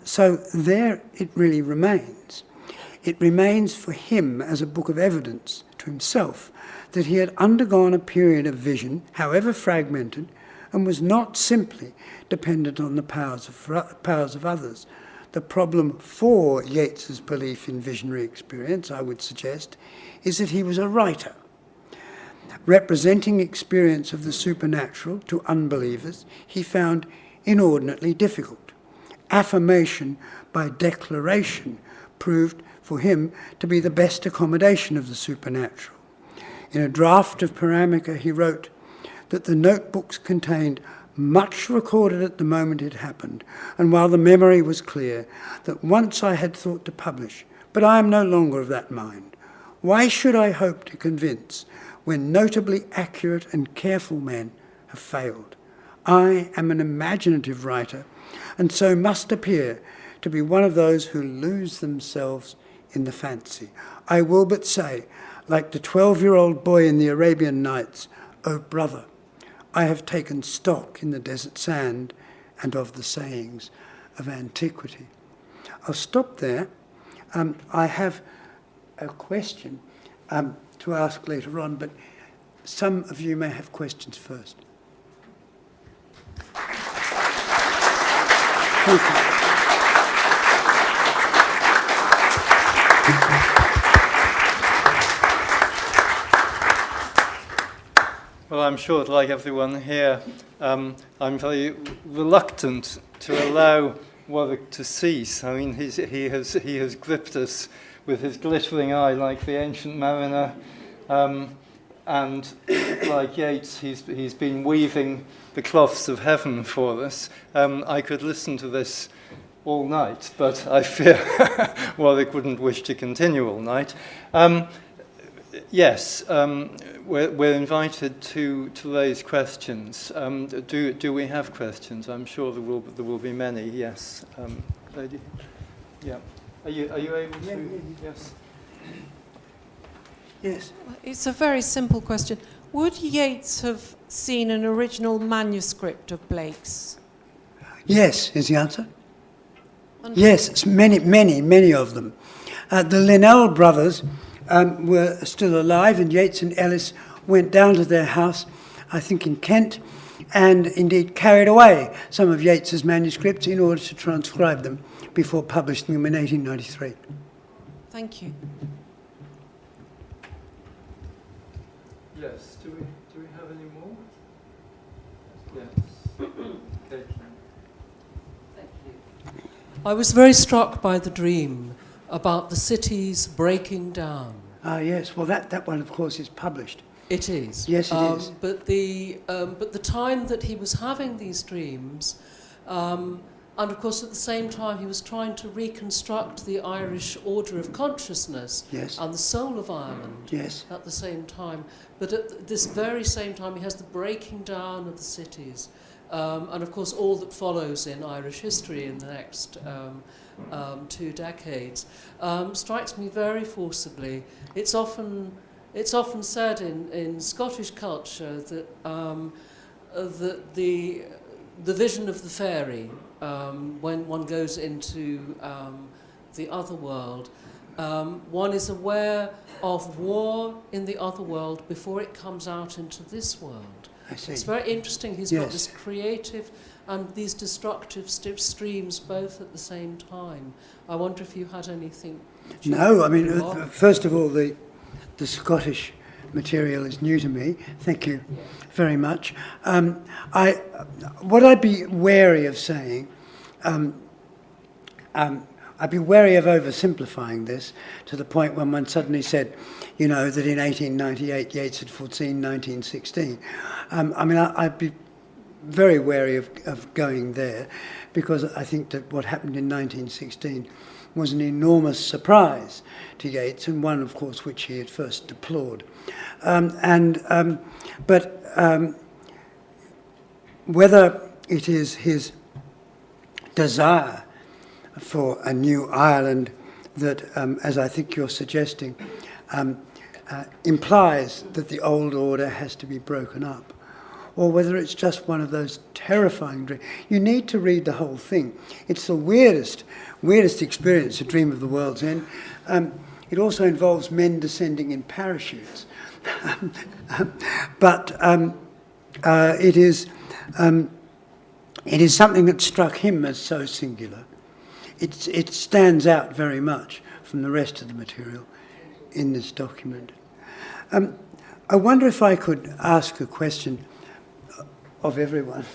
Speaker 1: So there it really remains. It remains for him as a book of evidence to himself that he had undergone a period of vision, however fragmented, and was not simply dependent on the powers of others. The problem for Yeats's belief in visionary experience, I would suggest, is that he was a writer. Representing experience of the supernatural to unbelievers, he found inordinately difficult. Affirmation by declaration proved for him to be the best accommodation of the supernatural. In a draft of Paramica, he wrote that the notebooks contained much recorded at the moment it happened, and while the memory was clear, that once I had thought to publish, but I am no longer of that mind. Why should I hope to convince when notably accurate and careful men have failed? I am an imaginative writer, and so must appear to be one of those who lose themselves in the fancy. I will but say, like the 12-year-old boy in the Arabian Nights, "O brother, I have taken stock in the desert sand and of the sayings of antiquity." I'll stop there. I have a question to ask later on, but some of you may have questions first. Thank you.
Speaker 2: Well, I'm sure, like everyone here, I'm very reluctant to allow Warwick to cease. I mean, he has gripped us with his glittering eye like the ancient mariner, and like Yeats, he's been weaving the cloths of heaven for us. I could listen to this all night, but I fear Warwick wouldn't wish to continue all night. Yes, we're invited to raise questions. Do we have questions? I'm sure there will be many. Yes, lady. Yeah. Are you able to?
Speaker 1: Yeah.
Speaker 2: Yes.
Speaker 1: Yes.
Speaker 3: It's a very simple question. Would Yeats have seen an original manuscript of Blake's?
Speaker 1: Yes, is the answer. Yes, it's many of them. The Linnell brothers were still alive, and Yeats and Ellis went down to their house, I think in Kent, and indeed carried away some of Yeats's manuscripts in order to transcribe them before publishing them in 1893.
Speaker 3: Thank you.
Speaker 2: Yes. Do we have any more? Yes. Okay.
Speaker 4: I was very struck by the dream about the cities breaking down.
Speaker 1: Ah, yes. Well, that one, of course, is published.
Speaker 4: It is.
Speaker 1: Yes, it is.
Speaker 4: But the time that he was having these dreams, and of course at the same time he was trying to reconstruct the Irish order of consciousness,
Speaker 1: Yes.
Speaker 4: and the soul of Ireland,
Speaker 1: Yes.
Speaker 4: at the same time. But at this very same time he has the breaking down of the cities. And of course all that follows in Irish history in the next 2 decades strikes me very forcibly. It's often said in Scottish culture that that the vision of the fairy, when one goes into the other world, one is aware of war in the other world before it comes out into this world.
Speaker 1: I see.
Speaker 4: It's very interesting. He's
Speaker 1: Yes.
Speaker 4: got this creative and these destructive streams both at the same time. I wonder if you had anything.
Speaker 1: No, I mean, first of all, the Scottish material is new to me. Thank you very much. What I'd be wary of saying, I'd be wary of oversimplifying this to the point when one suddenly said, you know, that in 1898 Yeats had foreseen 1916. I'd be very wary of going there, because I think that what happened in 1916 was an enormous surprise to Yeats, and one, of course, which he had first deplored. But whether it is his desire for a new Ireland that, as I think you're suggesting, implies that the old order has to be broken up, or whether it's just one of those terrifying dreams. You need to read the whole thing. It's the weirdest experience, A Dream of the World's End. It also involves men descending in parachutes. But it is something that struck him as so singular. It stands out very much from the rest of the material in this document. I wonder if I could ask a question of everyone.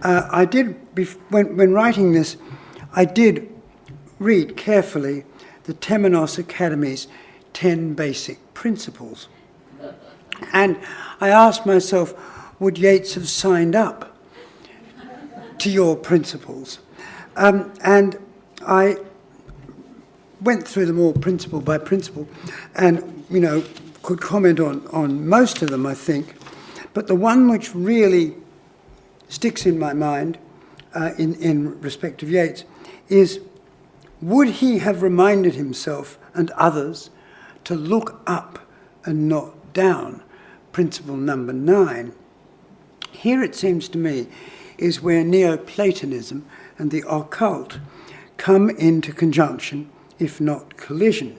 Speaker 1: I did, when writing this, I did read carefully the Temenos Academy's 10 basic principles. And I asked myself, would Yeats have signed up to your principles? And I went through them all principle by principle, and, you know, could comment on most of them, I think. But the one which really sticks in my mind in respect of Yeats is, would he have reminded himself and others to look up and not down? Principle number 9. Here, it seems to me, is where Neoplatonism and the occult come into conjunction, if not collision.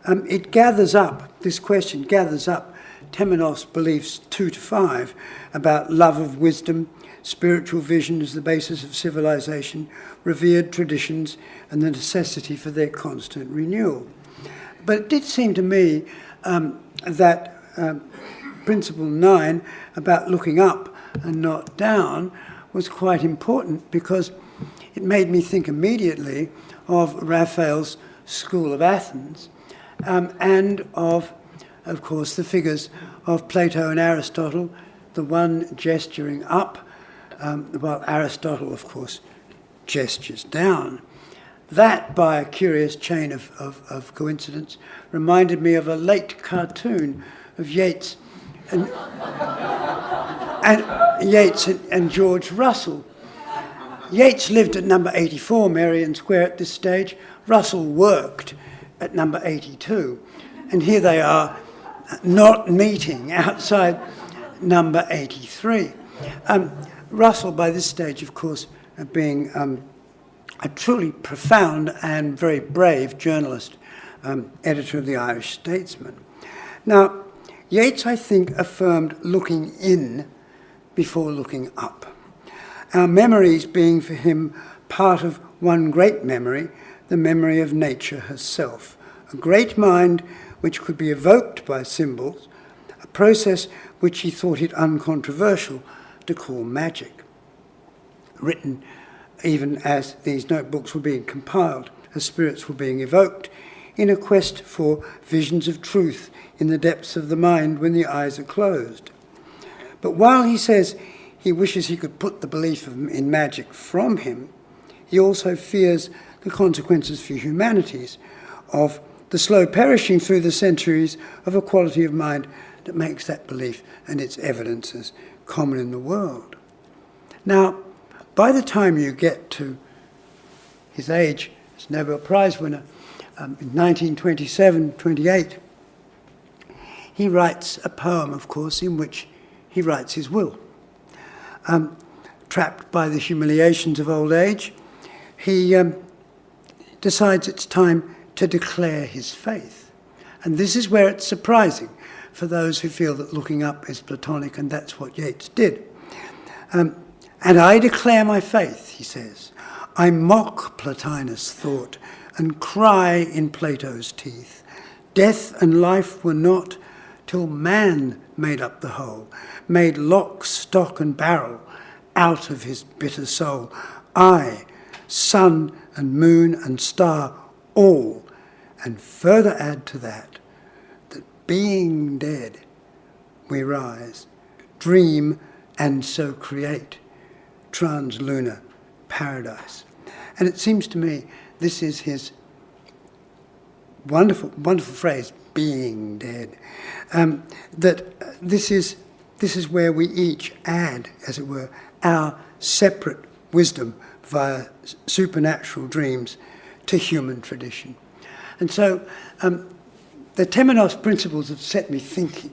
Speaker 1: It gathers up, this question gathers up Temenos beliefs 2 to 5 about love of wisdom, spiritual vision as the basis of civilization, revered traditions, and the necessity for their constant renewal. But it did seem to me that Principle 9 about looking up and not down was quite important because it made me think immediately of Raphael's School of Athens and of course, the figures of Plato and Aristotle, the one gesturing up, while Aristotle, of course, gestures down. That, by a curious chain of coincidence, reminded me of a late cartoon of Yeats and George Russell. Yeats lived at number 84 Merrion Square at this stage. Russell worked at number 82. And here they are not meeting outside number 83. Russell, by this stage, of course, being a truly profound and very brave journalist, editor of the Irish Statesman. Now, Yeats, I think, affirmed looking in before looking up. Our memories being for him part of one great memory, the memory of nature herself, a great mind which could be evoked by symbols, a process which he thought it uncontroversial to call magic. Written even as these notebooks were being compiled, as spirits were being evoked, in a quest for visions of truth in the depths of the mind when the eyes are closed. But while he says he wishes he could put the belief in magic from him, he also fears the consequences for humanities of the slow perishing through the centuries of a quality of mind that makes that belief and its evidences common in the world. Now, by the time you get to his age as Nobel Prize winner, in 1927-28, he writes a poem, of course, in which he writes his will. Trapped by the humiliations of old age, he decides it's time to declare his faith. And this is where it's surprising for those who feel that looking up is Platonic, and that's what Yeats did. And I declare my faith, he says. I mock Plotinus' thought and cry in Plato's teeth. Death and life were not till man made up the whole, made lock, stock and barrel out of his bitter soul. I, sun and moon and star, all, and further add to that being dead, we rise, dream and so create translunar paradise. And it seems to me this is his wonderful, wonderful phrase, being dead, that this is where we each add, as it were, our separate wisdom via supernatural dreams to human tradition. And so the Temenos principles have set me thinking,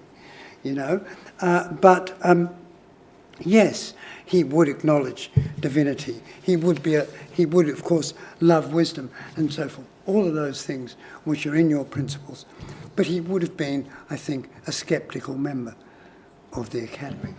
Speaker 1: you know, but yes, he would acknowledge divinity. He would, of course, love wisdom and so forth. All of those things which are in your principles. But he would have been, I think, a sceptical member of the Academy.